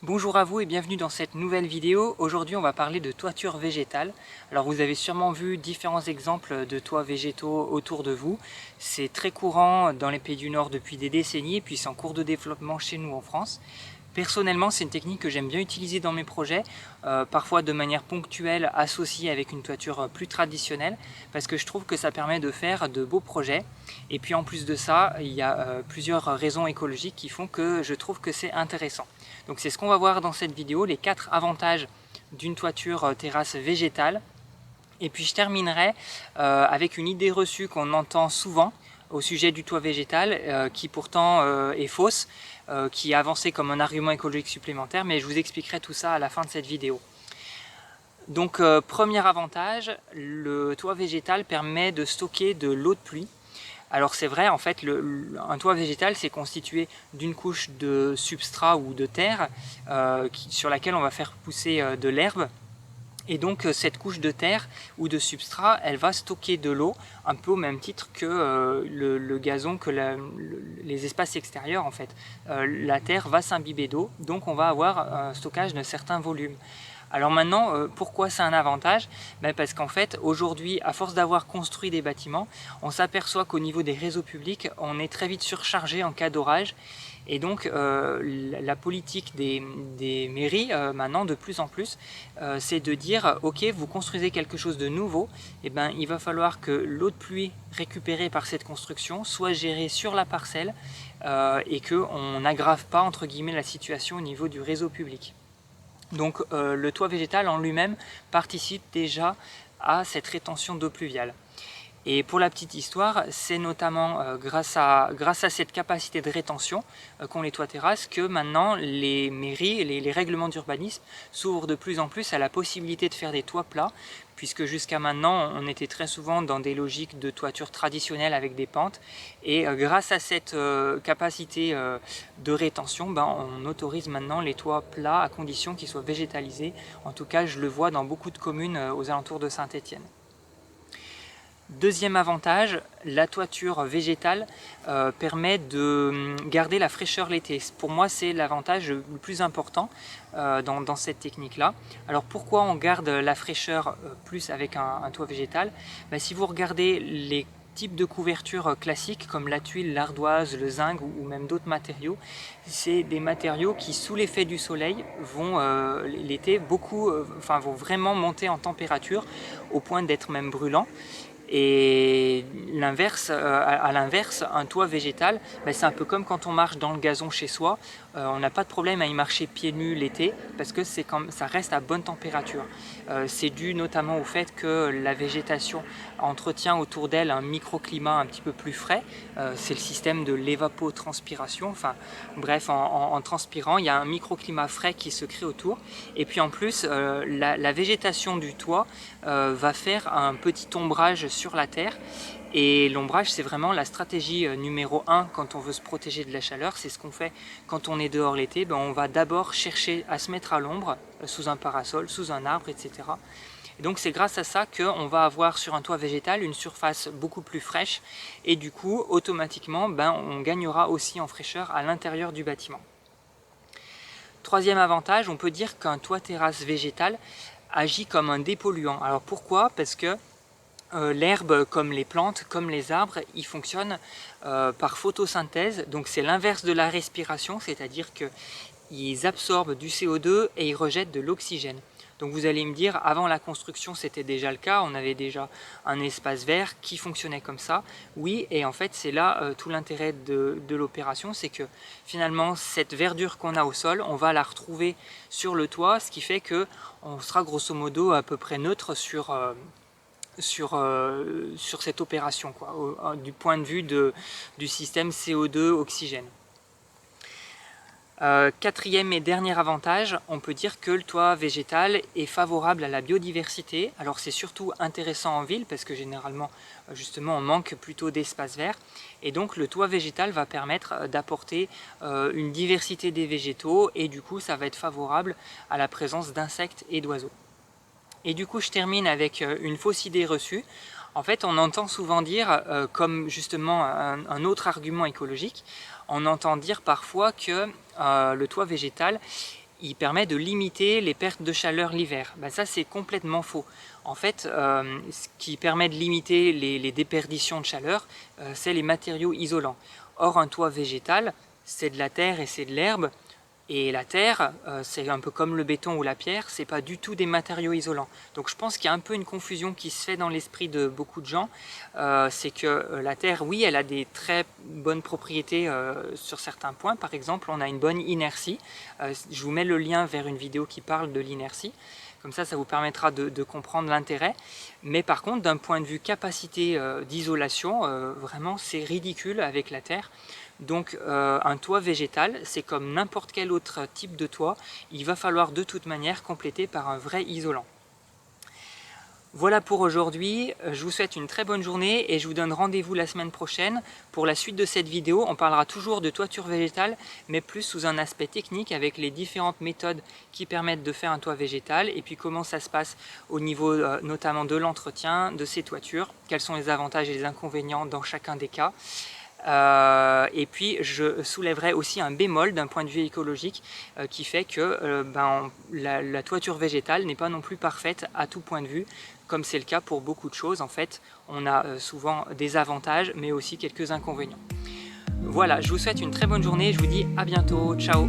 Bonjour à vous et bienvenue dans cette nouvelle vidéo. Aujourd'hui on va parler de toiture végétale. Alors vous avez sûrement vu différents exemples de toits végétaux autour de vous. C'est très courant dans les pays du Nord depuis des décennies et puis c'est en cours de développement chez nous en France. Personnellement, c'est une technique que j'aime bien utiliser dans mes projets, parfois de manière ponctuelle associée avec une toiture plus traditionnelle, parce que je trouve que ça permet de faire de beaux projets. Et puis en plus de ça, il y a plusieurs raisons écologiques qui font que je trouve que c'est intéressant. Donc c'est ce qu'on va voir dans cette vidéo, les 4 avantages d'une toiture terrasse végétale. Et puis je terminerai avec une idée reçue qu'on entend souvent au sujet du toit végétal, qui pourtant est fausse, qui est avancée comme un argument écologique supplémentaire, mais je vous expliquerai tout ça à la fin de cette vidéo. Donc premier avantage, le toit végétal permet de stocker de l'eau de pluie. Alors c'est vrai, en fait, un toit végétal c'est constitué d'une couche de substrat ou de terre sur laquelle on va faire pousser de l'herbe. Et donc cette couche de terre ou de substrat, elle va stocker de l'eau, un peu au même titre que le gazon, que les espaces extérieurs en fait. La terre va s'imbiber d'eau, donc on va avoir un stockage d'un certain volume. Alors maintenant, pourquoi c'est un avantage? Parce qu'en fait, aujourd'hui, à force d'avoir construit des bâtiments, on s'aperçoit qu'au niveau des réseaux publics, on est très vite surchargé en cas d'orage. Et donc, la politique des mairies, maintenant, de plus en plus, c'est de dire, ok, vous construisez quelque chose de nouveau, et il va falloir que l'eau de pluie récupérée par cette construction soit gérée sur la parcelle et qu'on n'aggrave pas, entre guillemets, la situation au niveau du réseau public. Donc le toit végétal en lui-même participe déjà à cette rétention d'eau pluviale. Et pour la petite histoire, c'est notamment grâce à cette capacité de rétention qu'ont les toits terrasses que maintenant les mairies, les règlements d'urbanisme s'ouvrent de plus en plus à la possibilité de faire des toits plats, puisque jusqu'à maintenant on était très souvent dans des logiques de toiture traditionnelle avec des pentes, et grâce à cette capacité de rétention, on autorise maintenant les toits plats à condition qu'ils soient végétalisés. En tout cas, je le vois dans beaucoup de communes aux alentours de Saint-Étienne. Deuxième avantage, la toiture végétale permet de garder la fraîcheur l'été. Pour moi, c'est l'avantage le plus important dans cette technique-là. Alors pourquoi on garde la fraîcheur plus avec un toit végétal? Si vous regardez les types de couverture classiques comme la tuile, l'ardoise, le zinc ou même d'autres matériaux, c'est des matériaux qui sous l'effet du soleil vont l'été vont vraiment monter en température au point d'être même brûlants. Et à l'inverse, un toit végétal, c'est un peu comme quand on marche dans le gazon chez soi, on n'a pas de problème à y marcher pieds nus l'été parce que ça reste à bonne température. C'est dû notamment au fait que la végétation entretient autour d'elle un microclimat un petit peu plus frais. C'est le système de l'évapotranspiration. Enfin, bref, en transpirant, il y a un microclimat frais qui se crée autour. Et puis en plus, la végétation du toit va faire un petit ombrage sur la terre. Et l'ombrage, c'est vraiment la stratégie numéro 1 quand on veut se protéger de la chaleur. C'est ce qu'on fait quand on est dehors l'été. On va d'abord chercher à se mettre à l'ombre, sous un parasol, sous un arbre, etc. Et donc c'est grâce à ça qu'on va avoir sur un toit végétal une surface beaucoup plus fraîche. Et du coup, automatiquement, on gagnera aussi en fraîcheur à l'intérieur du bâtiment. Troisième avantage, on peut dire qu'un toit terrasse végétal agit comme un dépolluant. Alors pourquoi? Parce que l'herbe, comme les plantes, comme les arbres, ils fonctionnent par photosynthèse. Donc c'est l'inverse de la respiration, c'est-à-dire qu'ils absorbent du CO2 et ils rejettent de l'oxygène. Donc vous allez me dire, avant la construction c'était déjà le cas, on avait déjà un espace vert qui fonctionnait comme ça. Oui, et en fait c'est là tout l'intérêt de l'opération, c'est que finalement cette verdure qu'on a au sol, on va la retrouver sur le toit, ce qui fait qu'on sera grosso modo à peu près neutre sur cette opération, quoi, du point de vue du système CO2 oxygène. Quatrième et dernier avantage, on peut dire que le toit végétal est favorable à la biodiversité. Alors c'est surtout intéressant en ville parce que généralement justement on manque plutôt d'espace vert, et donc le toit végétal va permettre d'apporter une diversité des végétaux, et du coup ça va être favorable à la présence d'insectes et d'oiseaux. Et du coup je termine avec une fausse idée reçue. En fait, on entend souvent dire, comme justement un autre argument écologique, on entend dire parfois que le toit végétal, il permet de limiter les pertes de chaleur l'hiver. Ben ça, c'est complètement faux. En fait, ce qui permet de limiter les déperditions de chaleur, c'est les matériaux isolants. Or, un toit végétal, c'est de la terre et c'est de l'herbe. Et la terre, c'est un peu comme le béton ou la pierre, c'est pas du tout des matériaux isolants. Donc je pense qu'il y a un peu une confusion qui se fait dans l'esprit de beaucoup de gens. C'est que la terre, oui, elle a des très bonnes propriétés sur certains points. Par exemple, on a une bonne inertie. Je vous mets le lien vers une vidéo qui parle de l'inertie. Comme ça vous permettra de comprendre l'intérêt. Mais par contre, d'un point de vue capacité d'isolation, vraiment, c'est ridicule avec la terre. Donc un toit végétal, c'est comme n'importe quel autre type de toit, il va falloir de toute manière compléter par un vrai isolant. Voilà pour aujourd'hui, je vous souhaite une très bonne journée et je vous donne rendez-vous la semaine prochaine pour la suite de cette vidéo. On parlera toujours de toiture végétale, mais plus sous un aspect technique avec les différentes méthodes qui permettent de faire un toit végétal et puis comment ça se passe au niveau notamment de l'entretien de ces toitures, quels sont les avantages et les inconvénients dans chacun des cas. Et puis je soulèverai aussi un bémol d'un point de vue écologique qui fait que la toiture végétale n'est pas non plus parfaite à tout point de vue, comme c'est le cas pour beaucoup de choses. En fait, on a souvent des avantages mais aussi quelques inconvénients. Voilà, je vous souhaite une très bonne journée, je vous dis à bientôt, ciao.